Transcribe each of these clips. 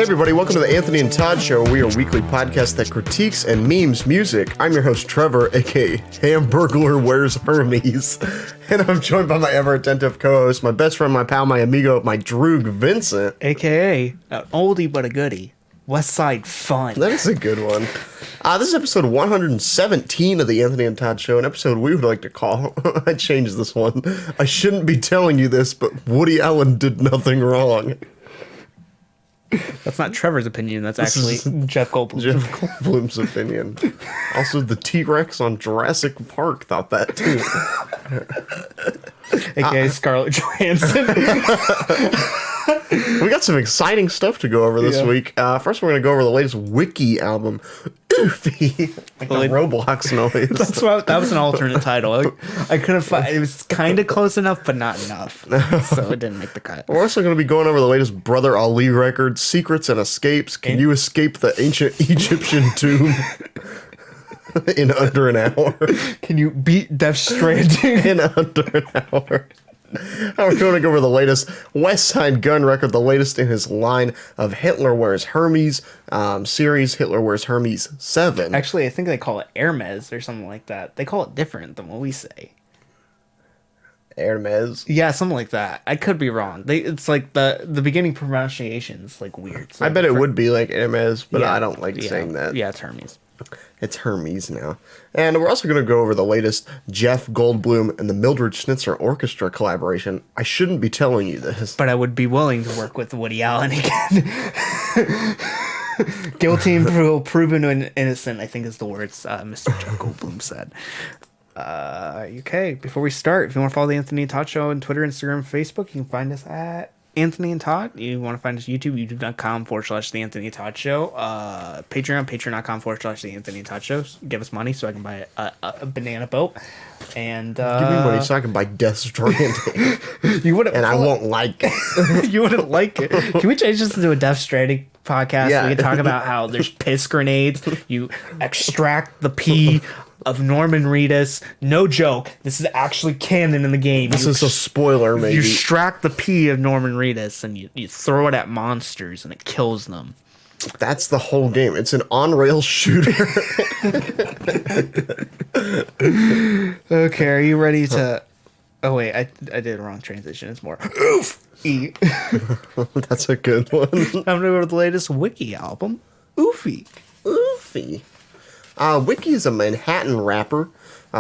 Hey everybody, welcome to the Anthony and Todd Show. We are a weekly podcast that critiques and memes music. I'm your host Trevor, aka Hamburglar Wears Hermes, and I'm joined by my ever-attentive co-host, my best friend, my pal, my amigo, my droog, Vincent. AKA an oldie but a goodie, Westside Fun. That is a good one. This is episode 117 of the Anthony and Todd Show, an episode we would like to call, I changed this one, I shouldn't be telling you this, but Woody Allen did nothing wrong. That's not Trevor's opinion. That's actually Jeff Goldblum's opinion. Also, the T-Rex on Jurassic Park thought that too. AKA Scarlett Johansson. We got some exciting stuff to go over this week. First, we're going to go over the latest Wiki album, OOFIE, like the Roblox noise. That was an alternate title. I couldn't find. It was kind of close enough, but not enough, so it didn't make the cut. We're also going to be going over the latest Brother Ali record, Secrets and Escapes. Can you escape the ancient Egyptian tomb in under an hour? Can you beat Death Stranding in under an hour? We're going to go over the latest Westside Gunn record, the latest in his line of Hitler Wears Hermes series, Hitler Wears Hermes 7. Actually, I think they call it Hermes or something like that. They call it different than what we say. Hermes? Yeah, something like that. I could be wrong. It's like the beginning pronunciation is like weird. So I bet it would be like Hermes, but I don't like saying that. Yeah, it's Hermes. It's Hermes now. And we're also going to go over the latest Jeff Goldblum and the Mildred Snitzer Orchestra collaboration. I shouldn't be telling you this, but I would be willing to work with Woody Allen again. Guilty until proven innocent, I think is the words Mr. Jeff Goldblum said. Okay, before we start, if you want to follow the Anthony and Todd Show on Twitter, Instagram, Facebook, you can find us at Anthony and Todd. You want to find us YouTube, youtube.com/The Anthony and Todd Show. Patreon, patreon.com/The Anthony and Todd Show. Give us money so I can buy a banana boat. And give me money so I can buy Death Stranding. You wouldn't, and I won't like it. You wouldn't like it. Can we change this into a Death Stranding podcast? Yeah. We can talk about how there's piss grenades. You extract the pee of Norman Reedus. No joke. This is actually canon in the game. This is a spoiler, maybe. You extract the pee of Norman Reedus and you throw it at monsters and it kills them. That's the whole game. It's an on-rail shooter. Okay, are you ready to... Oh, wait. I did a wrong transition. It's more... OOFIE. That's a good one. I'm going to go to the latest Wiki album, OOFIE. OOFIE. Wiki is a Manhattan rapper,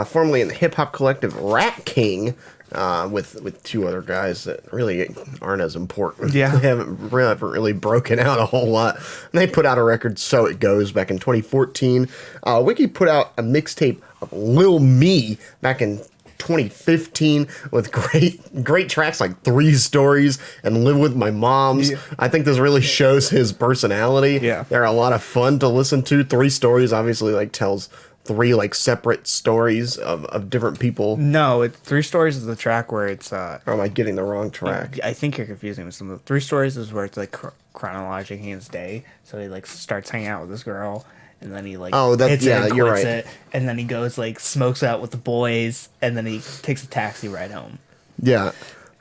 formerly in the hip-hop collective Rat King, with two other guys that really aren't as important. Yeah. They haven't really broken out a whole lot. And they put out a record, So It Goes, back in 2014. Wiki put out a mixtape of Lil Me back in 2015 with great tracks like 3 Stories and Live With My Moms. Yeah. I think this really shows his personality. Yeah. They're a lot of fun to listen to. 3 Stories obviously like tells 3 like separate stories of different people. No, 3 Stories is the track where it's or am I getting the wrong track? I think you're confusing with some of the 3 Stories is where it's like chronologically in his day. So he like starts hanging out with this girl. And then he like hits it and quits it, and then he goes like smokes out with the boys, and then he takes a taxi ride home. Yeah,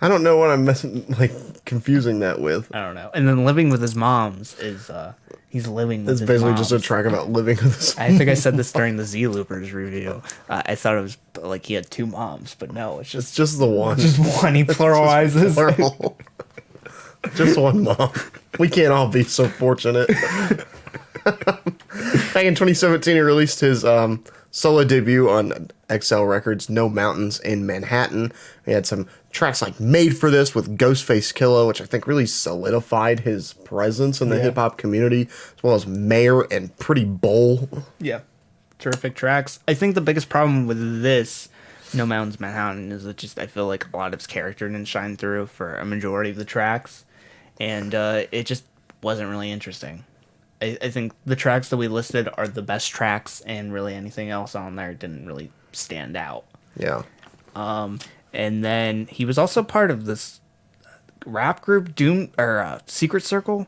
I don't know what I'm confusing that with. I don't know. And then Living with His Moms is he's living with his moms. It's basically just a track about living with his moms. I think I said this during the Z Loopers review. I thought it was like he had 2 moms, but no, it's just the one. Just one. He pluralizes. Plural. Just one mom. We can't all be so fortunate. Back in 2017, he released his solo debut on XL Records, No Mountains in Manhattan. He had some tracks like Made for This with Ghostface Killah, which I think really solidified his presence in the hip-hop community, as well as Mayor and Pretty Bowl. Yeah, terrific tracks. I think the biggest problem with this No Mountains Manhattan is that just I feel like a lot of his character didn't shine through for a majority of the tracks, and it just wasn't really interesting. I think the tracks that we listed are the best tracks, and really anything else on there didn't really stand out. Yeah. And then he was also part of this rap group, Secret Circle.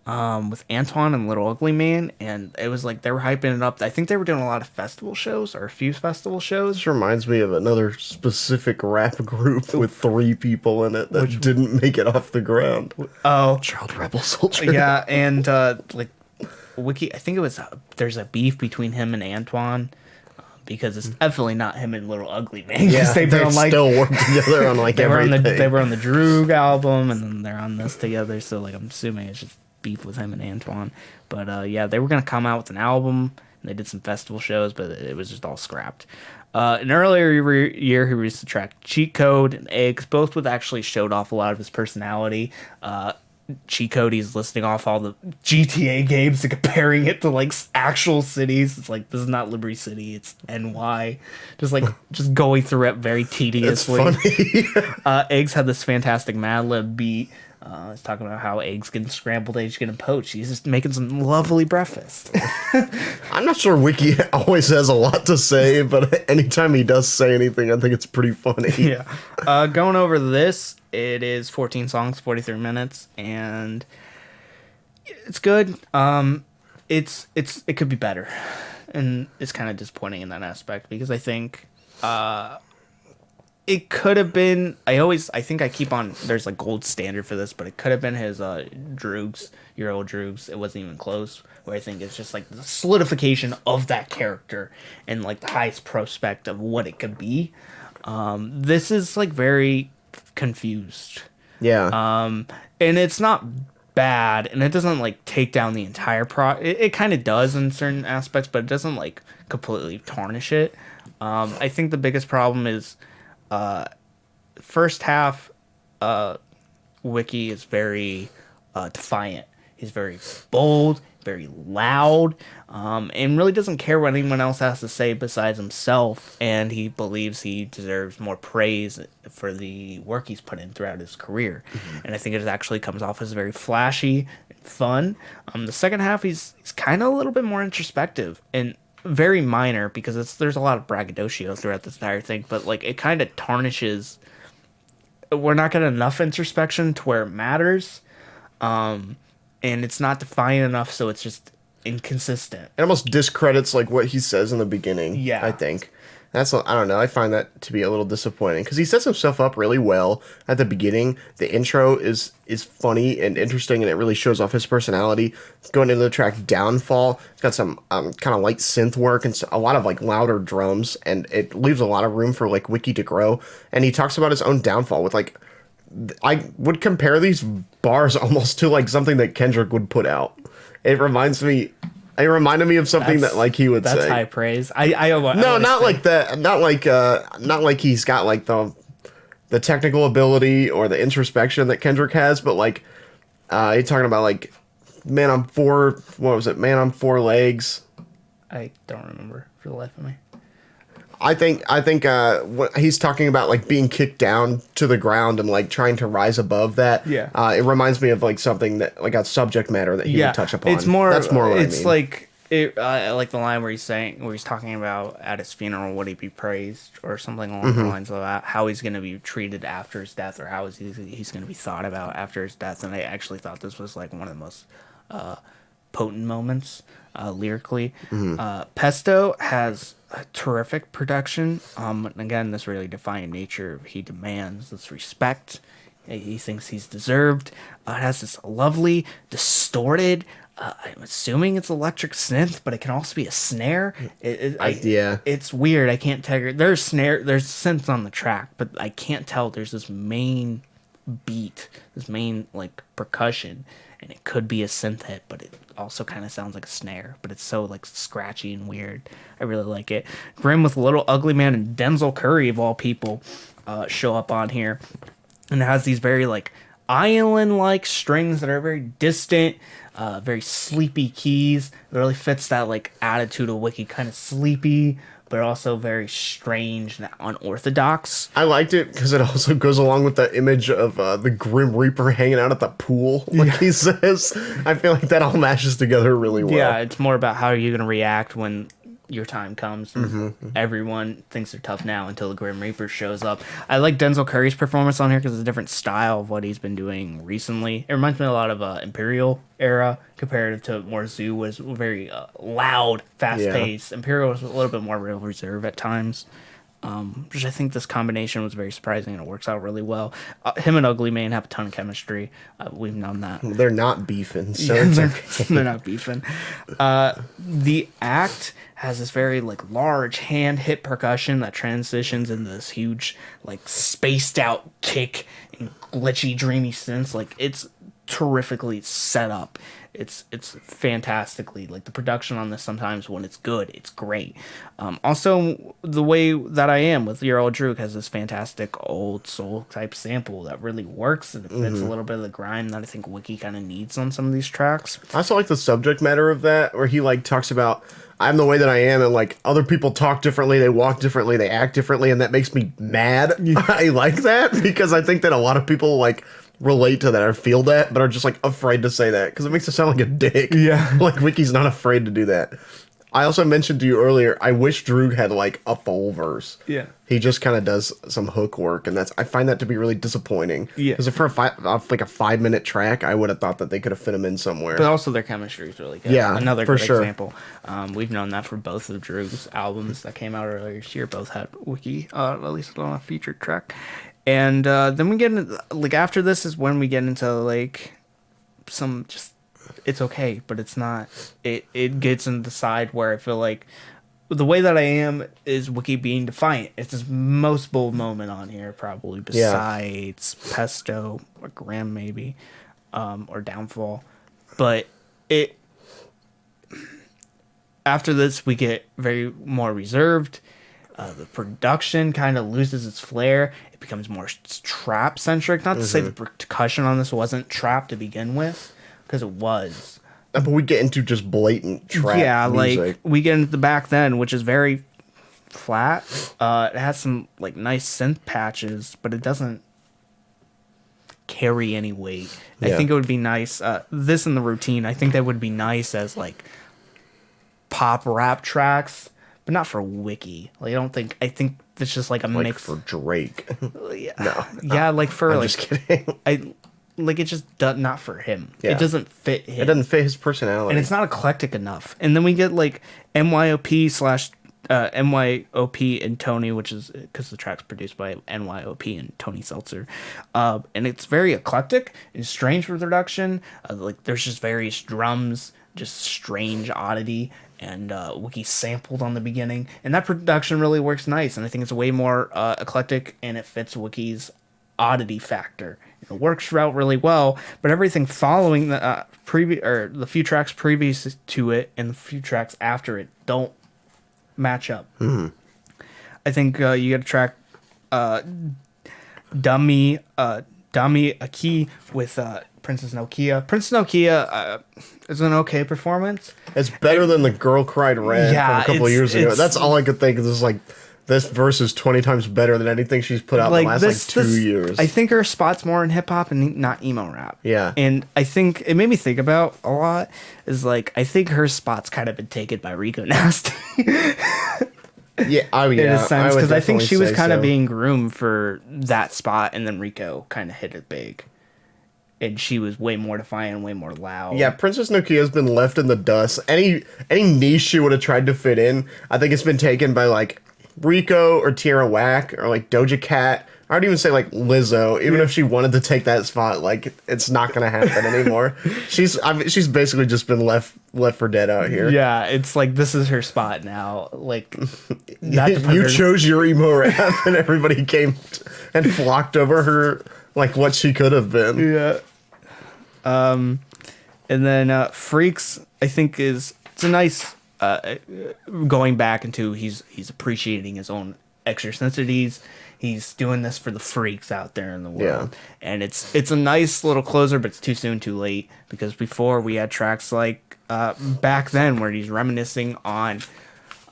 with Antoine and Little Ugly Man, and it was like they were hyping it up. I think they were doing a lot of festival shows or a few festival shows. This reminds me of another specific rap group with 3 people in it that didn't make it off the ground. Oh, Child Rebel Soldier. yeah, and like Wiki, I think it was there's a beef between him and Antoine. Because it's definitely not him and Little Ugly Man. Yeah, they still work together on like everything. They were on the Droog album, and then they're on this together. So like, I'm assuming it's just beef with him and Antoine. But yeah, they were gonna come out with an album. And they did some festival shows, but it was just all scrapped. An earlier year, he released the track "Cheat Code" and "Eggs." Both with actually showed off a lot of his personality. Cheat Code, he's listing off all the GTA games and comparing it to like actual cities. It's like, this is not Liberty City, it's NY. Just going through it very tediously. It's funny. Eggs had this fantastic Mad Lib beat. He's talking about how eggs getting scrambled, eggs getting poached. He's just making some lovely breakfast. I'm not sure Wiki always has a lot to say, but anytime he does say anything, I think it's pretty funny. Yeah. Going over this, it is 14 songs, 43 minutes, and it's good. It could be better, and it's kind of disappointing in that aspect because I think it could have been. I think I keep on. There's like gold standard for this, but it could have been his Droogs, Euro Droogs. It wasn't even close. Where I think it's just like the solidification of that character and like the highest prospect of what it could be. This is like very confused. Yeah. And it's not bad, and it doesn't like take down the entire it kind of does in certain aspects, but it doesn't like completely tarnish it. I think the biggest problem is first half Wiki is very defiant. He's very bold, very loud, and really doesn't care what anyone else has to say besides himself, and he believes he deserves more praise for the work he's put in throughout his career. Mm-hmm. And I think it actually comes off as very flashy and fun. The second half, he's kind of a little bit more introspective and very minor because there's a lot of braggadocio throughout this entire thing, but like it kind of tarnishes. We're not getting enough introspection to where it matters. And it's not defiant enough, so it's just inconsistent. It almost discredits like what he says in the beginning. Yeah, I think I don't know. I find that to be a little disappointing because he sets himself up really well at the beginning. The intro is funny and interesting, and it really shows off his personality. Going into the track "Downfall," it's got some kind of light synth work and a lot of like louder drums, and it leaves a lot of room for like Wiki to grow. And he talks about his own downfall with like. I would compare these bars almost to like something that Kendrick would put out. It reminded me of something that like he would say. That's high praise. Not like that. Not like he's got like the technical ability or the introspection that Kendrick has, but like he's talking about like man on 4 legs. I don't remember for the life of me. I think what he's talking about like being kicked down to the ground and like trying to rise above that. Yeah. It reminds me of like something that like a subject matter that he would touch upon. It's more. That's more what it's I mean. like like the line where he's talking about at his funeral would he be praised or something along the lines of that, how he's going to be treated after his death or how he's going to be thought about after his death. And I actually thought this was like one of the most potent moments lyrically. Pesto has a terrific production. Again, this really defiant nature he demands this respect he thinks he's deserved. It has this lovely distorted I'm assuming it's electric synth, but it can also be a snare. It's weird. I can't tell. There's synths on the track, but I can't tell. There's this main beat, this main like percussion, and it could be a synth hit, but it also kind of sounds like a snare. But it's so like scratchy and weird. I really like it. Grim with Little Ugly Man and Denzel Curry of all people show up on here, and it has these very like island-like strings that are very distant. Very sleepy keys. It really fits that like attitude of Wiki, kind of sleepy, but also very strange and unorthodox. I liked it because it also goes along with the image of the Grim Reaper hanging out at the pool, like he says. I feel like that all matches together really well. Yeah, it's more about how you're gonna react when your time comes. And everyone thinks they're tough now until the Grim Reaper shows up. I like Denzel Curry's performance on here because it's a different style of what he's been doing recently. It reminds me a lot of Imperial era compared to more Zoo was very loud, fast-paced. Imperial was a little bit more real reserve at times. Which I think this combination was very surprising and it works out really well. Him and Ugly Mane have a ton of chemistry. We've known that. They're not beefing, so they're not beefing. The act has this very like large hand hit percussion that transitions into this huge like spaced out kick and glitchy dreamy synths. Like it's terrifically set up. It's fantastically like the production on this. Sometimes when it's good, it's great. Also, the way that I am with Your Old Droog has this fantastic old soul type sample that really works and it fits a little bit of the grime that I think Wiki kind of needs on some of these tracks. I also like the subject matter of that, where he like talks about I'm the way that I am, and like other people talk differently, they walk differently, they act differently, and that makes me mad. I like that because I think that a lot of people like relate to that or feel that, but are just like afraid to say that because it makes it sound like a dick. Yeah. Like Wiki's not afraid to do that. I also mentioned to you earlier, I wish Droog had like a full verse. Yeah. He just kind of does some hook work, and I find that to be really disappointing. Yeah. Because for like a 5-minute track, I would have thought that they could have fit him in somewhere. But also their chemistry is really good. Yeah, Another for good sure. example. We've known that for both of Droog's albums that came out earlier this year. Both had Wiki, at least on a featured track. And then we get into, like, after this is when we get into, like, some just, it's okay, but it's not. It gets into the side where I feel like the way that I am is Wiki being defiant. It's his most bold moment on here, probably, besides Pesto or Graham, maybe, or Downfall. But after this, we get very more reserved. The production kind of loses its flair. It becomes more trap centric. Not to say the percussion on this wasn't trap to begin with, because it was. But we get into just blatant trap music. Like we get into the back then, which is very flat. It has some like nice synth patches, but it doesn't carry any weight. Yeah. I think it would be nice. This in the routine, I think that would be nice as like pop rap tracks. But not for Wiki. Like I think it's just like a like mix for Drake. Yeah. No. Yeah, like for I'm like just kidding. it just does not for him. Yeah. It doesn't fit him. It doesn't fit his personality. And it's not eclectic enough. And then we get like MYOP and Tony, which is because the track's produced by NYOP and Tony Seltzer. And it's very eclectic and strange with production. Like there's just various drums, just strange oddity. And Wiki sampled on the beginning, and that production really works nice. And I think it's way more eclectic, and it fits Wiki's oddity factor. It works out really well. But everything following the the few tracks previous to it and the few tracks after it don't match up. I think you get a track, Dummy Aki with Princess Nokia. Princess Nokia is an okay performance. It's better than the Girl Cried Red from a couple of years ago. That's all I could think. This is like this verse is 20 times better than anything she's put out in the last 2 years. I think her spot's more in hip hop and not emo rap. Yeah. And I think it made me think about a lot is like I think her spot's kind of been taken by Rico Nasty. Yeah, in a sense, because I think she was kind of so. being groomed for that spot, and then Rico kind of hit it big. And she was way more defiant, way more loud. Yeah, Princess Nokia has been left in the dust. Any niche she would have tried to fit in, I think it's been taken by like Rico or Tierra Whack or like Doja Cat. I would even say like Lizzo. Even if she wanted to take that spot, like it's not gonna happen anymore. She's basically just been left for dead out here. Yeah, it's like this is her spot now. Like you chose your emo rap, and everybody came and flocked over her. Like what she could have been. Yeah. And then Freaks, I think it's a nice going back into he's appreciating his own eccentricities. He's doing this for the freaks out there in the world. Yeah. And it's a nice little closer, but it's too soon, too late. Because before we had tracks like back then where he's reminiscing on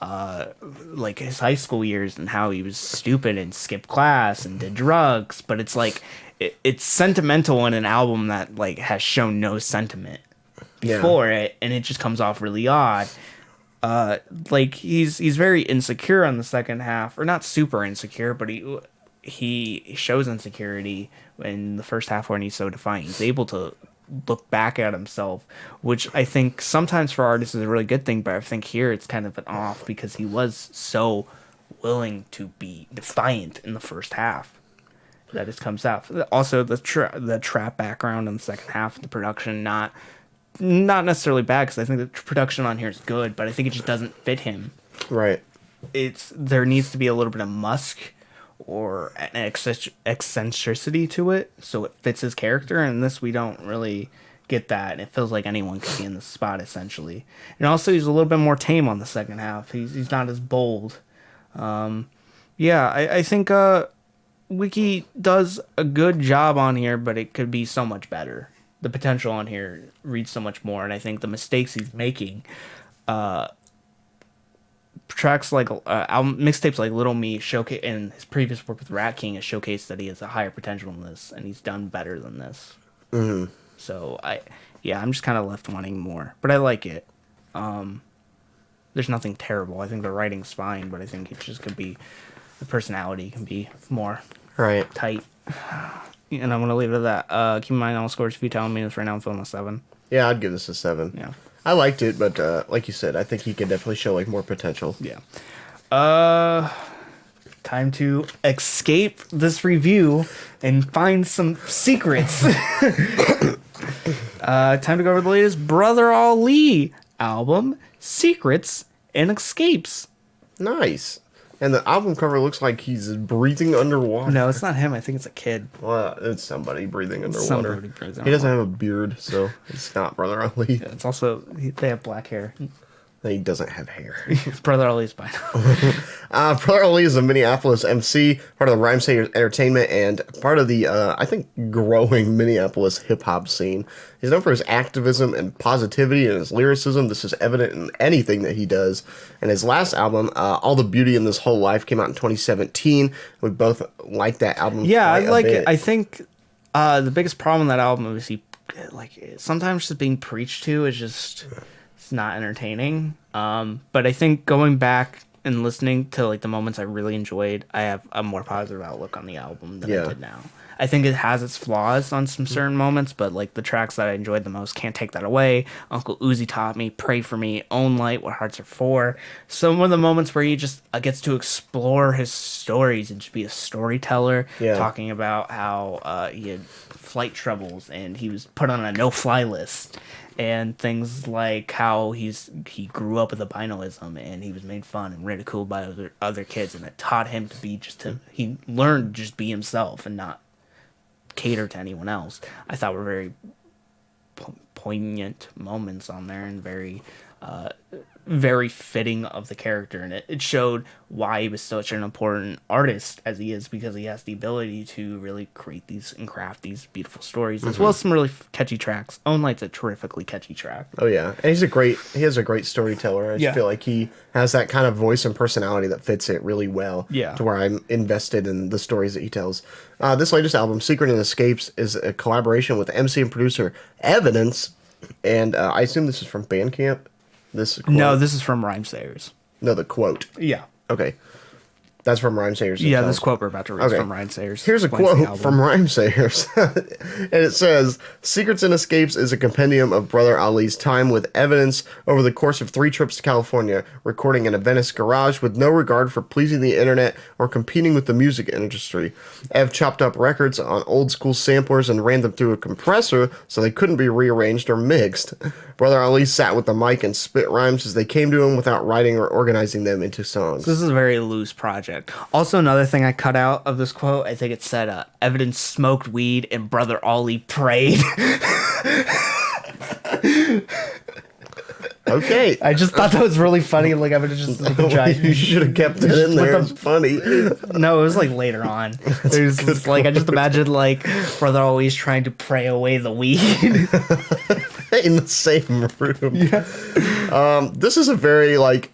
like his high school years and how he was stupid and skipped class and did drugs. But it's like it's sentimental in an album that like has shown no sentiment before it, and it just comes off really odd. Like he's very insecure on the second half, or not super insecure, but he shows insecurity in the first half when he's so defiant. He's able to look back at himself, which I think sometimes for artists is a really good thing, but I think here it's kind of an off because he was so willing to be defiant in the first half that it comes out. Also, the trap background in the second half, the production not necessarily bad because I think the production on here is good, but I think it just doesn't fit him. Right. There needs to be a little bit of musk or an eccentricity to it so it fits his character, and this we don't really get that, and it feels like anyone could be in the spot essentially. And also he's a little bit more tame on the second half. He's not as bold. I think Wiki does a good job on here, but it could be so much better. The potential on here reads so much more, and I think the mistakes he's making, tracks like album mixtapes like Little Me showcase, and his previous work with Rat King has showcased that he has a higher potential in this, and he's done better than this. Mm-hmm. So I'm just kind of left wanting more, but I like it. There's nothing terrible. I think the writing's fine, but I think it just could be, the personality can be more tight. And I'm gonna leave it at that. Keep in mind all scores if you tell me this right now. I'm feeling a 7. Yeah, I'd give this a 7. Yeah, I liked it, but like you said, I think he could definitely show like more potential. Yeah. Time to escape this review and find some secrets. Time to go over the latest Brother Ali album, Secrets and Escapes. Nice. And the album cover looks like he's breathing underwater. No, it's not him. I think it's a kid. Well, it's somebody breathing underwater. Somebody breathing He doesn't have a beard, so it's not Brother Ali. Yeah, it's also, they have black hair. He doesn't have hair. Brother Ali's fine. Brother Ali is a Minneapolis MC, part of the Rhyme Sayers Entertainment, and part of the, I think, growing Minneapolis hip-hop scene. He's known for his activism and positivity and his lyricism. This is evident in anything that he does. And his last album, All the Beauty in This Whole Life, came out in 2017. We both like that album. Yeah, I like it. I think the biggest problem with that album is sometimes just being preached to is just... it's not entertaining. But I think going back and listening to like the moments I really enjoyed, I have a more positive outlook on the album than I did now. I think it has its flaws on some certain moments, but like the tracks that I enjoyed the most, Can't Take That Away, Uncle Uzi Taught Me, Pray For Me, Own Light, What Hearts Are For. Some of the moments where he just gets to explore his stories and just be a storyteller, talking about how he had flight troubles and he was put on a no-fly list. And things like how he grew up with albinoism and he was made fun and ridiculed by other kids, and it taught him to be he learned to just be himself and not cater to anyone else. I thought were very poignant moments on there and very fitting of the character, and it showed why he was such an important artist as he is, because he has the ability to really create these and craft these beautiful stories, as well as some really catchy tracks. Own Light's a terrifically catchy track. Oh yeah, and he has a great storyteller. I just feel like he has that kind of voice and personality that fits it really well. Yeah, to where I'm invested in the stories that he tells. This latest album, Secret and Escapes, is a collaboration with MC and producer Evidence, and I assume this is from Bandcamp. No, this is from Rhyme Sayers. No, the quote. Yeah. Okay. That's from Rhyme Sayers. Yeah, this quote we're about to read is from Rhyme Sayers. Here's a quote from Rhyme Sayers. And it says, Secrets and Escapes is a compendium of Brother Ali's time with Evidence over the course of 3 trips to California, recording in a Venice garage with no regard for pleasing the internet or competing with the music industry. Ev chopped up records on old school samplers and ran them through a compressor so they couldn't be rearranged or mixed. Brother Ali sat with the mic and spit rhymes as they came to him without writing or organizing them into songs. This is a very loose project. Also, another thing I cut out of this quote, I think it said, Evidence smoked weed and Brother Ali prayed. Okay. I just thought that was really funny. Like, I would have just like a giant. You should have kept it in there. It's funny. No, it was like later on. There's this, like, I just imagined like Brother Ali's trying to pray away the weed in the same room. Yeah. This is a very like.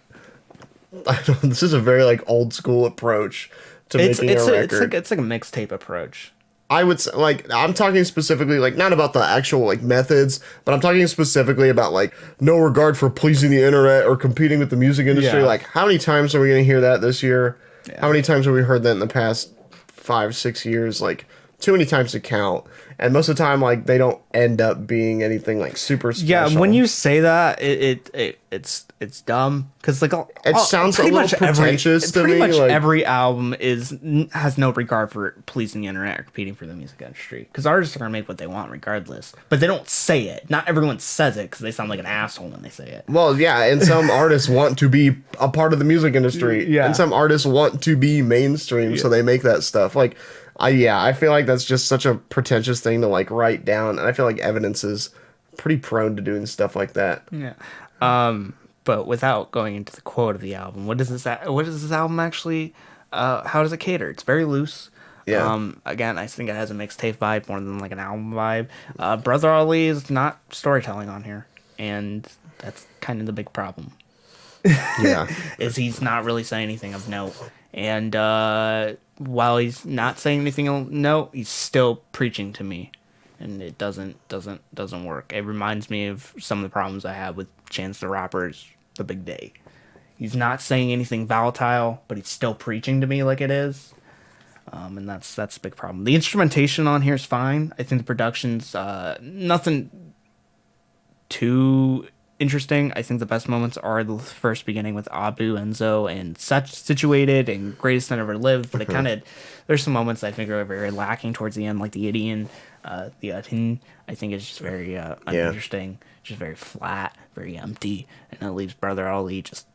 This is a very like old school approach to making a record. It's like a mixtape approach. I would say, like, I'm talking specifically, like, not about the actual, like, methods, but I'm talking specifically about, like, no regard for pleasing the internet or competing with the music industry. Yeah. Like, how many times are we going to hear that this year? Yeah. How many times have we heard that in the past 5-6 years? Like, too many times to count. And most of the time, like, they don't end up being anything, like, super special. Yeah, when you say that, it's dumb because like It sounds a pretty little much pretentious to pretty me, much like- every album has no regard for pleasing the internet or competing for the music industry because artists are gonna make what they want regardless, but they don't say it. Not everyone says it because they sound like an asshole when they say it. Well, yeah, and some artists want to be a part of the music industry. Yeah. And some artists want to be mainstream, so they make that stuff. Like, I feel like that's just such a pretentious thing to, like, write down. And I feel like Evidence is pretty prone to doing stuff like that. Yeah. But without going into the quote of the album, what is this album actually? How does it cater? It's very loose. Yeah. Again, I think it has a mixtape vibe more than like an album vibe. Brother Ali is not storytelling on here, and that's kind of the big problem. Yeah. Is he's not really saying anything of note, and while he's not saying anything of note, he's still preaching to me, and it doesn't work. It reminds me of some of the problems I had with Chance the Rapper's The Big Day. He's not saying anything volatile, but he's still preaching to me like it is. And that's a big problem. The instrumentation on here is fine. I think the production's nothing too interesting. I think the best moments are the first beginning with Abu, Enzo, and such situated and Greatest That Ever Lived. But it kind of there's some moments I think are very lacking towards the end, like the Idian, the Atin. I think it's just very uninteresting, just very flat, very empty, and it leaves Brother Ali just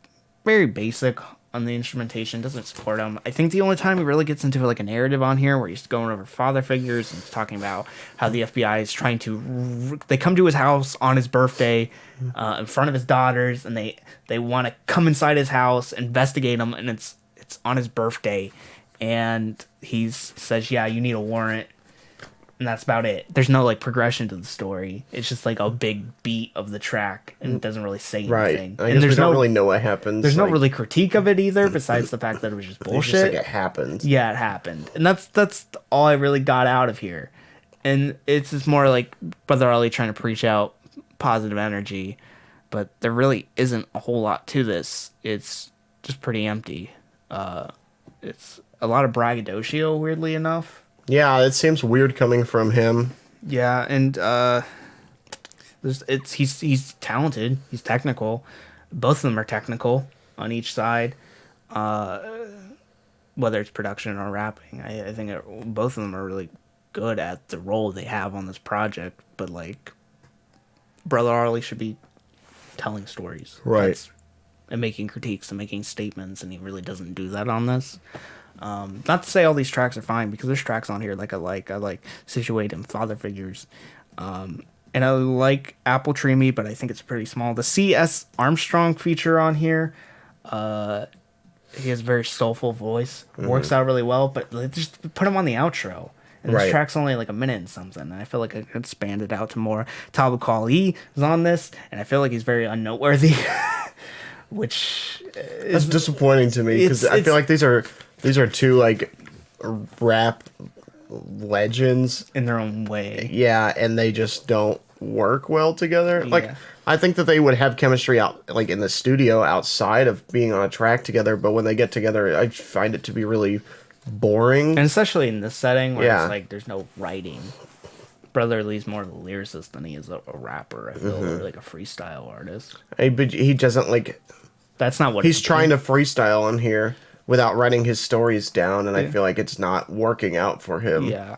very basic on the instrumentation. Doesn't support him. I think the only time he really gets into like a narrative on here where he's going over father figures and talking about how the FBI is trying to they come to his house on his birthday in front of his daughters, and they want to come inside his house, investigate him, and it's on his birthday, and he says, yeah, you need a warrant. And that's about it. There's no like progression to the story. It's just like a big beat of the track, and it doesn't really say anything. Right. I And guess there's we don't really know what happens. There's like, no really critique of it either, besides the fact that it was just it's bullshit. just like it happened. Yeah, it happened, and that's all I really got out of here. And it's just more like Brother Ali trying to preach out positive energy, but there really isn't a whole lot to this. It's just pretty empty. It's a lot of braggadocio, weirdly enough. Yeah, it seems weird coming from him. Yeah, and he's talented. He's technical. Both of them are technical on each side. Whether it's production or rapping, I think both of them are really good at the role they have on this project. But like, Brother Ali should be telling stories, Right, and making critiques and making statements, and he really doesn't do that on this. Not to say all these tracks are fine, because there's tracks on here I like Situate and Father Figures, and I like Apple Tree Me, but I think it's pretty small. The C.S. Armstrong feature on here, he has a very soulful voice, works out really well, but just put him on the outro. And this track's only like a minute and something, and I feel like I could expand it out to more. Talib Kweli is on this, and I feel like he's very unnoteworthy, which that's disappointing to me, because I feel like these are two like rap legends in their own way. Yeah, and they just don't work well together. Yeah. Like, I think that they would have chemistry out like in the studio outside of being on a track together, but when they get together, I find it to be really boring. And especially in this setting where it's like there's no writing. Brother Lee's more of a lyricist than he is a rapper. I feel or like a freestyle artist. But he doesn't like. That's not what he's trying to freestyle on here without writing his stories down, and I feel like it's not working out for him. Yeah.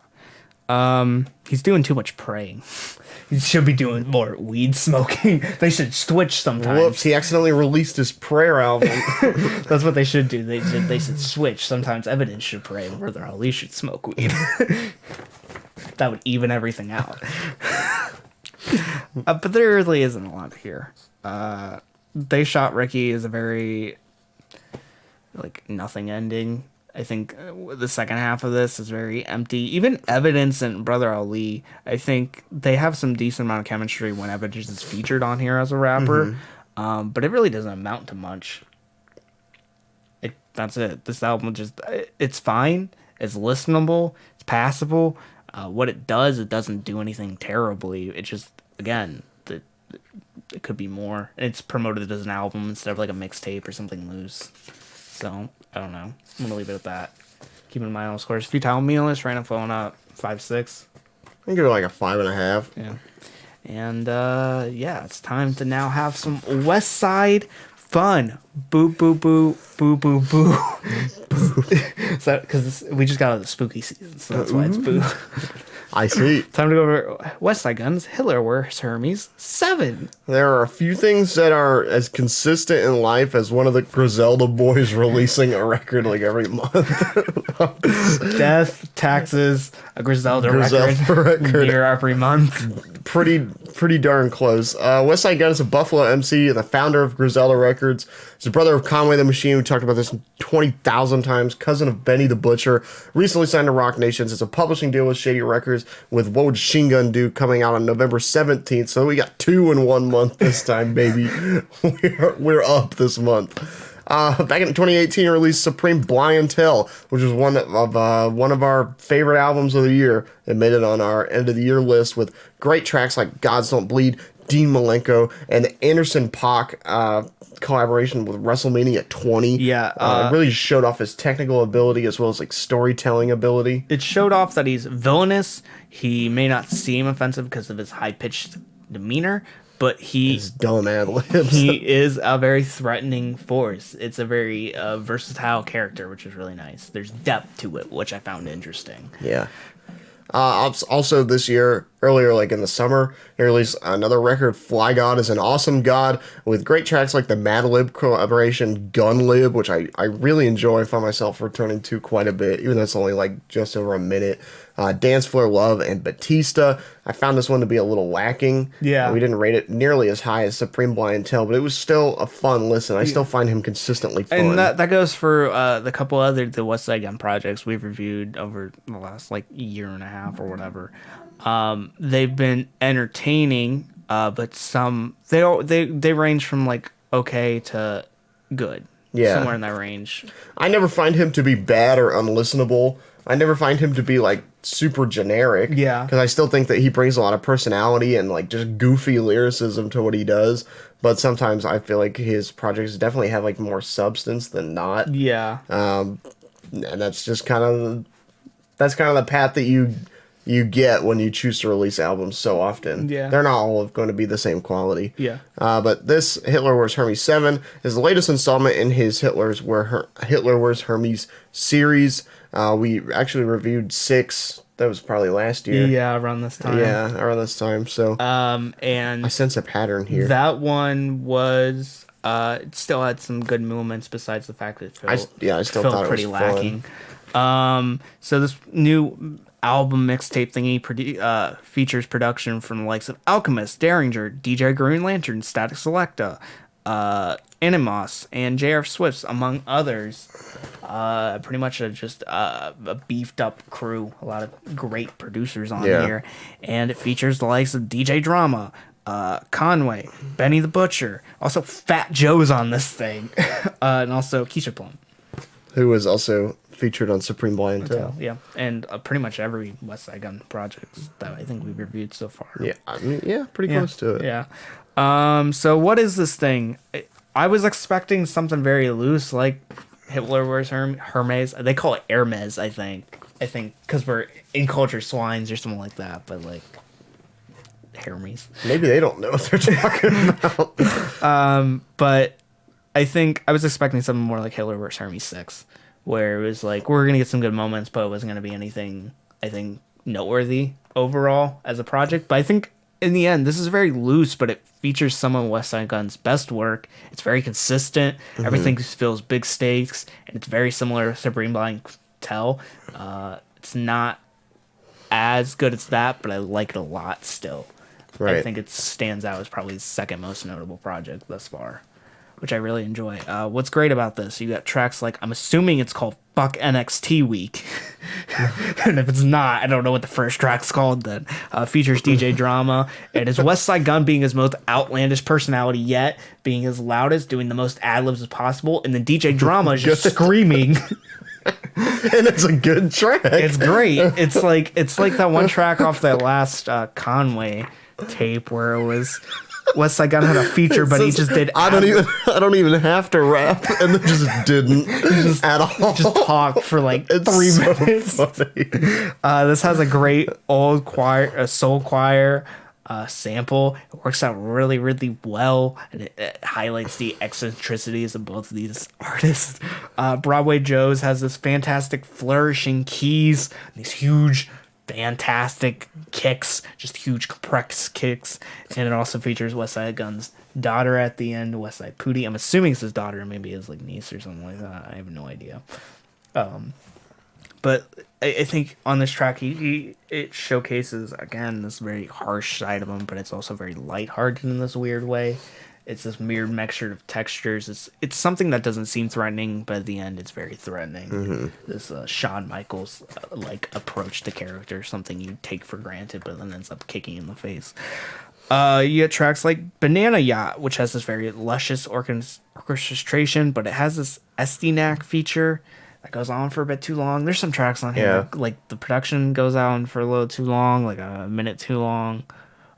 He's doing too much praying. He should be doing more weed smoking. They should switch sometimes. Whoops, he accidentally released his prayer album. That's what they should do. They should switch. Sometimes Evidence should pray, and Brother Ali should smoke weed. That would even everything out. But there really isn't a lot here. They Shot Ricky is a very like nothing ending. I think the second half of this is very empty. Even Evidence and Brother Ali, I think they have some decent amount of chemistry when Evidence is featured on here as a rapper. But it really doesn't amount to much. That's it. This album it's fine. It's listenable. It's passable. What it doesn't do anything terribly. It just, again, it could be more. It's promoted as an album instead of like a mixtape or something loose. So, I don't know. I'm going to leave it at that. Keeping my own scores. Futile Mealist, random phone up, 5.6. I give it like a 5.5. Yeah. And, yeah, it's time to now have some Westside fun. Boo, boo, boo, boo, boo, boo. So, because we just got out of the spooky season, so that's why it's boo. I see. Time to go over Westside Gunn's Hitler Wears Hermes 7. There are a few things that are as consistent in life as one of the Griselda boys releasing a record like every month. Death, taxes, a Griselda record near every month. Pretty darn close. Westside Gunn is a Buffalo MC and the founder of Griselda Records. He's the brother of Conway the Machine. We talked about this 20,000 times. Cousin of Benny the Butcher. Recently signed to Rock Nations. It's a publishing deal with Shady Records with What Would Shin Gun Do coming out on November 17th. So we got 2 in 1 month this time, baby. We're up this month. Back in 2018, he released Supreme Blientele, which was one of our favorite albums of the year. It made it on our end of the year list with great tracks like Gods Don't Bleed, Dean Malenko, and the Anderson .Paak collaboration with WrestleMania 20. Yeah, it really showed off his technical ability as well as like storytelling ability. It showed off that he's villainous. He may not seem offensive because of his high-pitched demeanor, but his dumb ad-libs. He is a very threatening force. It's a very versatile character, which is really nice. There's depth to it, which I found interesting. Yeah. Also this year, earlier like in the summer, he released another record, Fly God is an Awesome God, with great tracks like the Mad Lib collaboration, Gun Lib, which I really enjoy. I find myself returning to quite a bit, even though it's only like just over a minute. Dance Floor Love and Batista. I found this one to be a little lacking. Yeah. We didn't rate it nearly as high as Supreme Blientele, but it was still a fun listen. I still find him consistently fun. And that goes for the couple other the Westside Gunn projects we've reviewed over the last like year and a half or whatever. They've been entertaining, but some they range from like okay to good. Yeah. Somewhere in that range. I never find him to be bad or unlistenable. I never find him to be like super generic. Yeah. Because I still think that he brings a lot of personality and like just goofy lyricism to what he does. But sometimes I feel like his projects definitely have like more substance than not. Yeah. And that's just kind of the path that you get when you choose to release albums so often. Yeah. They're not all going to be the same quality. Yeah. But this Hitler Wears Hermes 7 is the latest installment in his Hitler Wears Hermes series. We actually reviewed 6. That was probably last year. Yeah, around this time. Yeah, around this time. So and I sense a pattern here. that one was it still had some good moments besides the fact that it I still felt thought it pretty was lacking. fun. So this new album mixtape thingy features production from the likes of Alchemist, Derringer, DJ Green Lantern, Static Selecta, Animos, and J.R. Swifts, among others. Pretty much just a beefed up crew. A lot of great producers on here. And it features the likes of DJ Drama, Conway, Benny the Butcher. Also, Fat Joe's on this thing. And also Keisha Plum. Who was also featured on Supreme Blientele. Yeah, and pretty much every Westside Gunn project that I think we've reviewed so far. Yeah, I mean, pretty close to it. Yeah. So what is this thing? I was expecting something very loose, like Hitler Wears Hermes. They call it Hermes, I think. Because we're in culture swines or something like that. But like Hermes. Maybe they don't know what they're talking about. But I think I was expecting something more like Hitler Wears Hermes 6. Where it was like, we're going to get some good moments, but it wasn't going to be anything, I think, noteworthy overall as a project. But I think, in the end, this is very loose, but it features some of Westside Gunn's best work. It's very consistent. Mm-hmm. Everything feels big stakes, and it's very similar to Supreme Blientele. It's not as good as that, but I like it a lot still. Right. I think it stands out as probably the second most notable project thus far, which I really enjoy. What's great about this, you got tracks like, I'm assuming it's called Fuck NXT Week. And if it's not, I don't know what the first track's called then. Features DJ Drama. And is Westside Gunn being his most outlandish personality yet, being his loudest, doing the most ad-libs as possible, and then DJ Drama is just screaming And it's a good track. It's great. It's like that one track off that last Conway tape where it was Westside Gunn had a feature, but he just did. I don't even have to rap, and then just didn't at all. Just talk for like 3 minutes. Funny. This has a great old choir, a soul choir sample. It works out really, really well, and it highlights the eccentricities of both of these artists. Broadway Joe's has this fantastic flourishing keys, these huge, fantastic kicks, just huge compressed kicks, and it also features Westside Gunn's daughter at the end, Westside Pootie. I'm assuming it's his daughter, maybe his like niece or something like that. I have no idea. But I think on this track, it showcases again this very harsh side of him, but it's also very lighthearted in this weird way. It's this weird mixture of textures. It's something that doesn't seem threatening, but at the end, it's very threatening. Mm-hmm. This Shawn Michaels like approach to character, something you take for granted, but then ends up kicking you in the face. You get tracks like Banana Yacht, which has this very luscious orchestration, but it has this SD-NAC feature that goes on for a bit too long. There's some tracks on here, like the production goes on for a little too long, like a minute too long.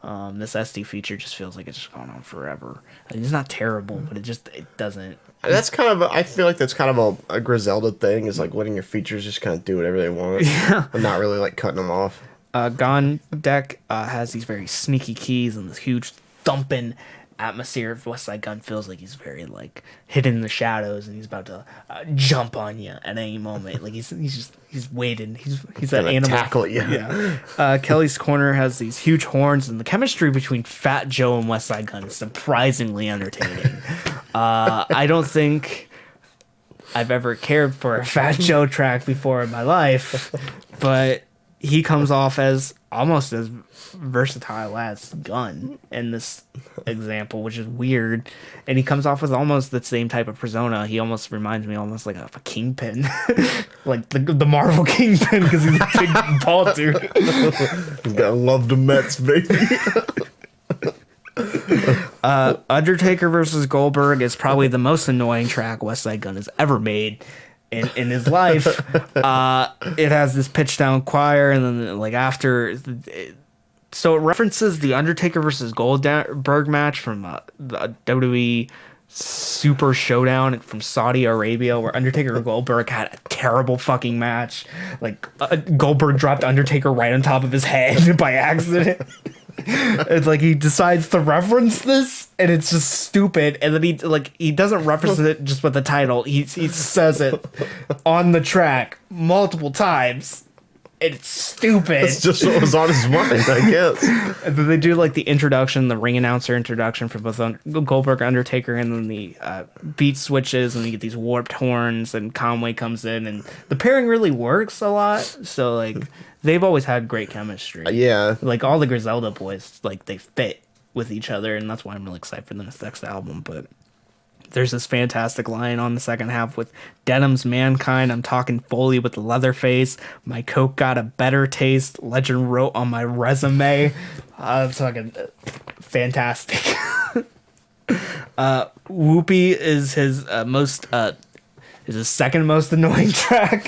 This SD feature just feels like it's just going on forever. I mean, it's not terrible, but it doesn't. That's kind of I feel like that's kind of a Griselda thing, is like letting your features just kind of do whatever they want, and not really like cutting them off. Gone Deck has these very sneaky keys and this huge thumping atmosphere of Westside Gunn. Feels like he's very like hidden in the shadows and he's about to jump on you at any moment. Like he's waiting. He's that animal. Tackle you. Yeah. Kelly's Corner has these huge horns, and the chemistry between Fat Joe and Westside Gunn is surprisingly entertaining. I don't think I've ever cared for a Fat Joe track before in my life, but he comes off as almost as versatile as Gunn in this example, which is weird. And he comes off with almost the same type of persona. He almost reminds me almost like of a Kingpin, like the Marvel Kingpin, because he's a big bald dude. Gotta love the Mets, baby. Undertaker versus Goldberg is probably the most annoying track Westside Gunn has ever made in his life. It has this pitch down choir, and then like after so it references the Undertaker versus Goldberg match from the WWE Super Showdown from Saudi Arabia, where Undertaker and Goldberg had a terrible fucking match. Like Goldberg dropped Undertaker right on top of his head by accident. It's like he decides to reference this, and it's just stupid. And then he doesn't reference it just with the title. He says it on the track multiple times. It's stupid. It's just what was on his mind, I guess. And then they do like the introduction, the ring announcer introduction for both Goldberg and Undertaker, and then the beat switches, and you get these warped horns, and Conway comes in, and the pairing really works a lot. So like they've always had great chemistry. Yeah. Like all the Griselda boys, like they fit with each other, and that's why I'm really excited for the next album. But there's this fantastic line on the second half with Denim's Mankind. I'm talking Foley with the Leatherface. My Coke got a better taste. Legend wrote on my resume. It's fucking fantastic. Whoopie is his is his second most annoying track,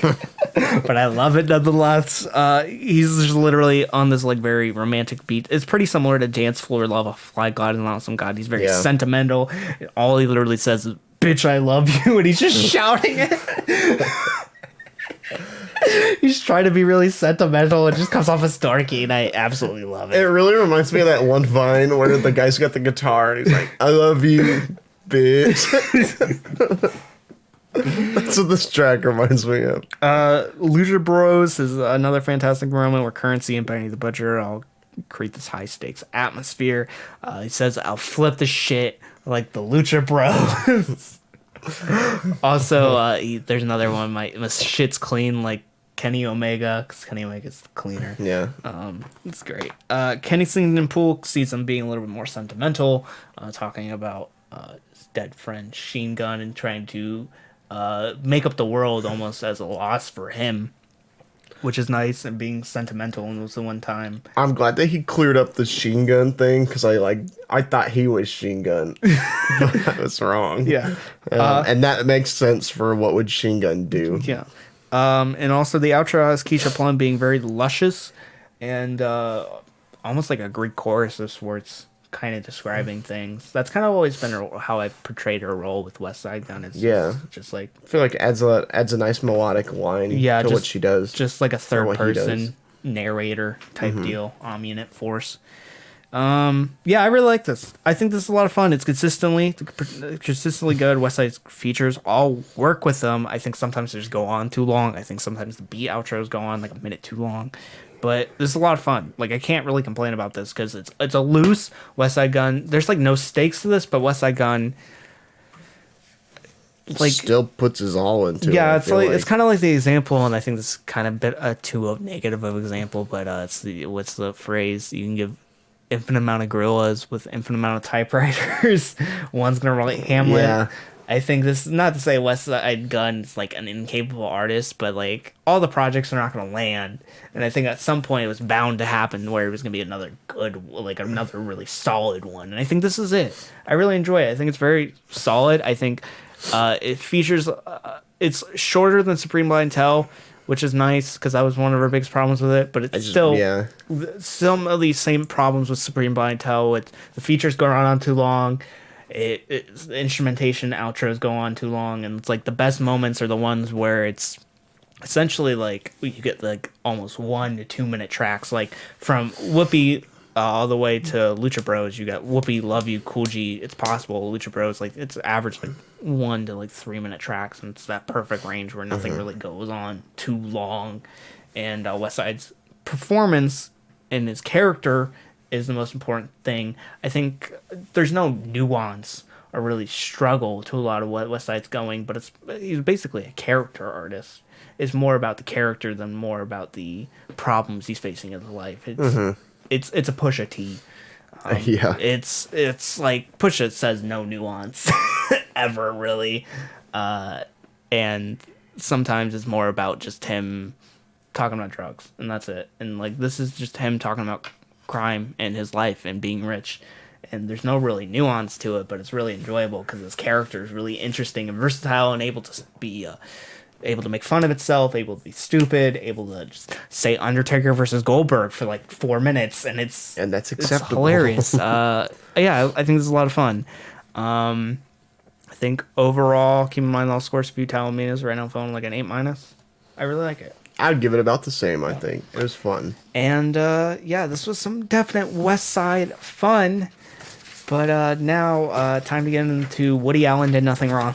but I love it nonetheless. He's just literally on this like very romantic beat. It's pretty similar to Dance Floor Love of Fly God and Awesome God. He's very sentimental. All he literally says is, "Bitch, I love you," and he's just shouting it. He's trying to be really sentimental. It just comes off as dorky, and I absolutely love it. It really reminds me of that one Vine where the guy's got the guitar and he's like, "I love you, bitch." That's what this track reminds me of. Lucha Bros is another fantastic moment where Currency and Benny the Butcher all create this high stakes atmosphere. He says, "I'll flip the shit like the Lucha Bros." Also, there's another one. My shit's clean like Kenny Omega, because Kenny Omega's cleaner. Yeah. It's great. Kenny Singleton Pool sees him being a little bit more sentimental, talking about his dead friend Sheen Gun and trying to make up the world almost as a loss for him, which is nice, and being sentimental. And it was the one time. I'm glad that he cleared up the Sheen Gun thing, because I thought he was Sheen Gun, but I was wrong. Yeah. And that makes sense for what would Sheen Gun do. Yeah. And also the outro has Keisha Plum being very luscious and almost like a Greek chorus of sorts, kind of describing things. That's kind of always been how I've portrayed her role with Westside Gunn. It's just like, I feel like adds a nice melodic line to what she does. Just like a third person narrator type deal, omniscient force. I really like this. I think this is a lot of fun. It's consistently good. Westside's features all work with them. I think sometimes they just go on too long. I think sometimes the beat outros go on like a minute too long. But this is a lot of fun. Like, I can't really complain about this because it's a loose Westside Gunn. There's like no stakes to this, but Westside Gunn like still puts his all into it. Yeah, it's kind of like the example, and I think this is kind of a bit too negative of example, but what's the phrase? You can give infinite amount of gorillas with infinite amount of typewriters. One's gonna write Hamlet. Yeah. I think this is not to say Westside Gunn is like an incapable artist, but like all the projects are not going to land, and I think at some point it was bound to happen where it was going to be another really solid one, and I think this is it. I really enjoy it. I think it's very solid. I think it features. It's shorter than Supreme Blind Tell, which is nice because that was one of our biggest problems with it. But it's still some of these same problems with Supreme Blind Tell. With the features going on too long. The instrumentation outros go on too long, and it's like the best moments are the ones where it's essentially like you get like almost 1 to 2 minute tracks, like from Whoopi all the way to Lucha Bros. You got Whoopi, Love You, Cool G, It's Possible, Lucha Bros. Like it's average like 1 to like 3 minute tracks, and it's that perfect range where nothing really goes on too long. And Westside's performance and his character is the most important thing. I think there's no nuance or really struggle to a lot of what Westside's going, but he's basically a character artist. It's more about the character than more about the problems he's facing in his life. It's a Pusha T. It's like Pusha says no nuance ever really, and sometimes it's more about just him talking about drugs, and that's it. And like this is just him talking about crime and his life and being rich, and there's no really nuance to it, but it's really enjoyable because his character is really interesting and versatile and able to be able to make fun of itself, able to be stupid, able to just say Undertaker versus Goldberg for like 4 minutes, and that's acceptable. It's hilarious. I think this is a lot of fun. I think overall, keep in mind all scores if you tell me is right now phone like an 8-. I really like it. I'd give it about the same, I think. It was fun. And, this was some definite West Side fun. But now, time to get into Woody Allen Did Nothing Wrong,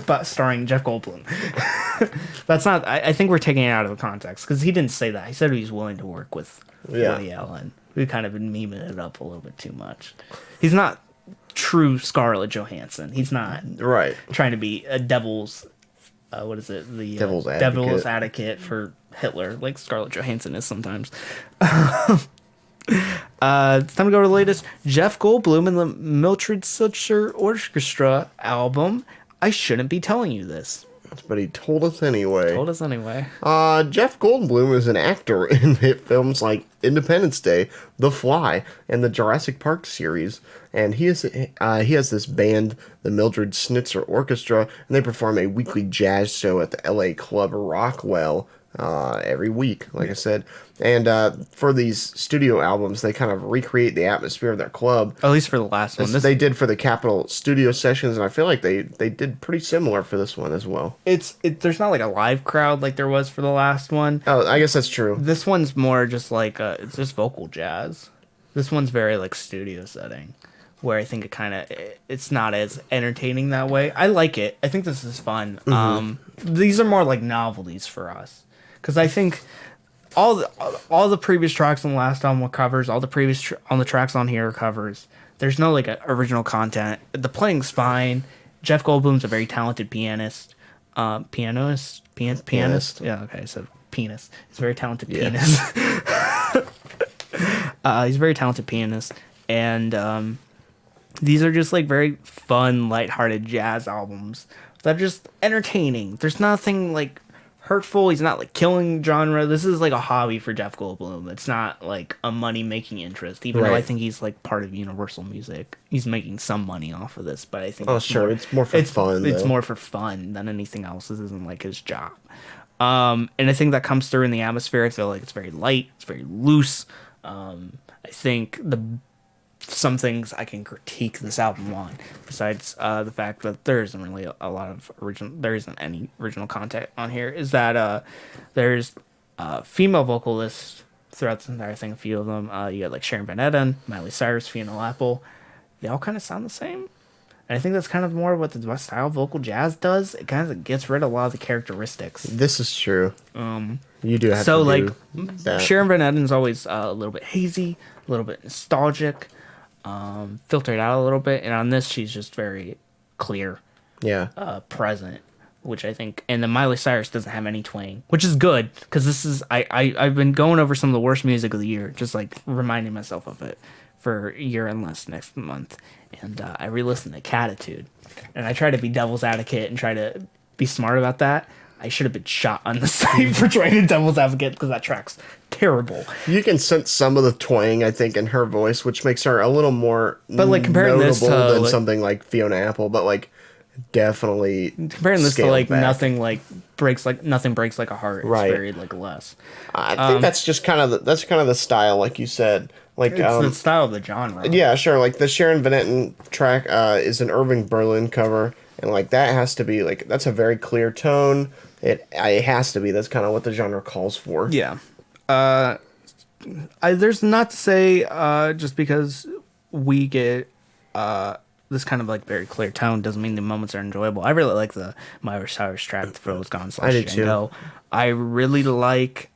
but starring Jeff Goldblum. That's not... I think we're taking it out of the context, because he didn't say that. He said he was willing to work with Woody Allen. We've kind of been memeing it up a little bit too much. He's not true Scarlett Johansson. He's not trying to be a devil's... what is it? The devil's advocate for Hitler, like Scarlett Johansson is sometimes. It's time to go to the latest Jeff Goldblum and the Mildred Snitzer Orchestra album. I shouldn't be telling you this, but he told us anyway. Jeff Goldblum is an actor in hit films like Independence Day, The Fly, and the Jurassic Park series. And he has this band, the Mildred Snitzer Orchestra, and they perform a weekly jazz show at the LA Club Rockwell every week, like I said. And for these studio albums, they kind of recreate the atmosphere of their club. At least for the last one. They did for the Capitol studio sessions, and I feel like they did pretty similar for this one as well. There's not like a live crowd like there was for the last one. Oh, I guess that's true. This one's more just like, it's just vocal jazz. This one's very like studio setting, where I think it's not as entertaining that way. I like it. I think this is fun. These are more like novelties for us, because I think all the previous tracks on the last album were covers. All the previous on the tracks on here are covers. There's no like original content. The playing's fine. Jeff Goldblum's a very talented pianist. Pianist. Yeah, okay. So penis. He's a very talented pianist. He's a very talented pianist, and these are just like very fun, lighthearted jazz albums that are just entertaining. There's nothing like hurtful. He's not like killing genre. This is like a hobby for Jeff Goldblum. It's not like a money making interest, even though I think he's like part of Universal Music. He's making some money off of this, but I think it's more for fun. It's more for fun than anything else. This isn't like his job. And I think that comes through in the atmosphere. I feel like it's very light, it's very loose. I think some things I can critique this album on, besides the fact that there isn't really a lot of there isn't any original content on here, is that there's female vocalists throughout this entire thing. A few of them, you got like Sharon Van Etten, Miley Cyrus, Fiona Apple. They all kind of sound the same. And I think that's kind of more what the style vocal jazz does. It kind of gets rid of a lot of the characteristics. This is true. You do have so to like do that. Sharon Van Etten's always a little bit hazy, a little bit nostalgic, filtered out a little bit, and on this she's just very clear, present, which I think. And then Miley Cyrus doesn't have any twang, which is good, because this is I've been going over some of the worst music of the year, just like reminding myself of it for Year and Less next month, and I re-listened to Catitude, and I try to be devil's advocate and try to be smart about that. I should have been shot on the site for trying to devil's advocate, because that track's terrible. You can sense some of the twang, I think, in her voice, which makes her a little more like comparing notable this to, than like, something like Fiona Apple, but like definitely comparing this to like back. nothing breaks like a heart. It's Right. very like less. I think that's just kind of the style, like you said. Like It's the style of the genre. yeah, sure. Like the Sharon Van Etten track is an Irving Berlin cover, and like that has to be like that's a very clear tone. It has to be. That's kind of what the genre calls for. Yeah. There's not to say just because we get this kind of like very clear tone doesn't mean the moments are enjoyable. I really like the Miley Cyrus track, The Thrill Is Gone / I do too. Django. I really like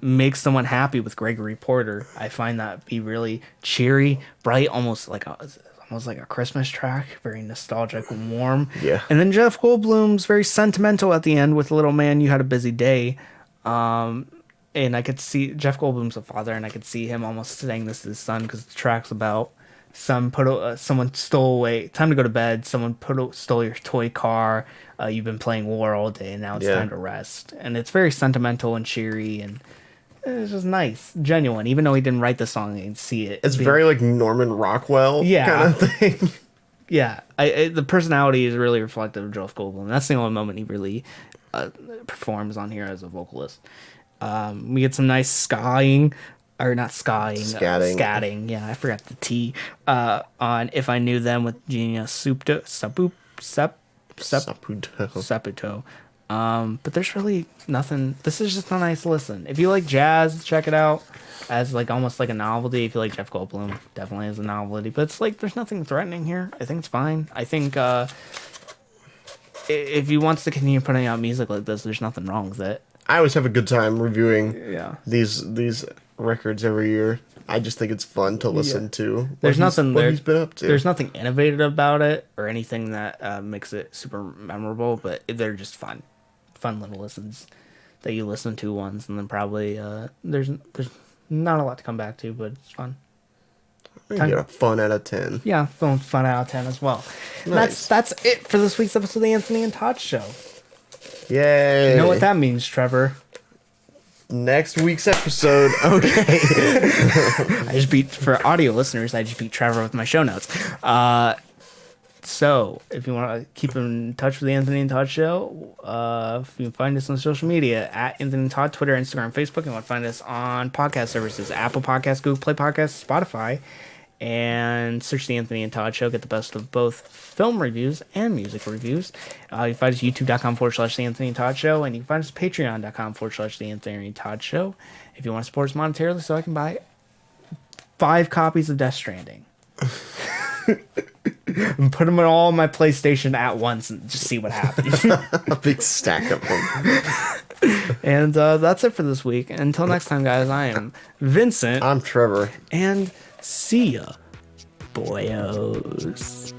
Make Someone Happy with Gregory Porter. I find that be really cheery, bright, almost like a Christmas track, very nostalgic and warm. Yeah. And then Jeff Goldblum's very sentimental at the end with Little Man, You Had a Busy Day. And I could see Jeff Goldblum's a father, and I could see him almost saying this to his son, because the track's about someone stole away. Time to go to bed. Someone stole your toy car. You've been playing war all day, and now it's time to rest. And it's very sentimental and cheery, and it's just nice, genuine. Even though he didn't write the song, you can see it. It's very like Norman Rockwell kind of thing. Yeah, the personality is really reflective of Jeff Goldblum. That's the only moment he really performs on here as a vocalist. We get some nice scatting. Yeah, I forgot the T. On If I Knew Them with Gina Saputo. But there's really nothing. This is just a nice listen. If you like jazz, check it out as like almost like a novelty. If you like Jeff Goldblum, definitely is a novelty. But it's like there's nothing threatening here. I think it's fine. I think if he wants to continue putting out music like this, there's nothing wrong with it. I always have a good time reviewing these records every year. I just think it's fun to listen to. There's nothing what he's been up to. There's nothing innovative about it or anything that makes it super memorable, but they're just fun little listens that you listen to once, and then probably there's not a lot to come back to, but it's fun. You get a fun out of 10. Yeah, fun out of 10 as well. Nice. That's it for this week's episode of the Anthony and Todd Show. Yay! You know what that means, Trevor? Next week's episode. Okay. For audio listeners, I just beat Trevor with my show notes. So, if you want to keep in touch with the Anthony and Todd Show, you can find us on social media at Anthony and Todd, Twitter, Instagram, Facebook. You want to find us on podcast services, Apple Podcasts, Google Play Podcasts, Spotify, and search the Anthony and Todd Show. Get the best of both film reviews and music reviews. You can find us at youtube.com/the Anthony and Todd Show, and you can find us at patreon.com/the Anthony and Todd Show. If you want to support us monetarily, so I can buy 5 copies of Death Stranding. And put them all on my PlayStation at once and just see what happens. A big stack of them. And that's it for this week. Until next time, guys, I am Vincent. I'm Trevor. And see ya, boyos.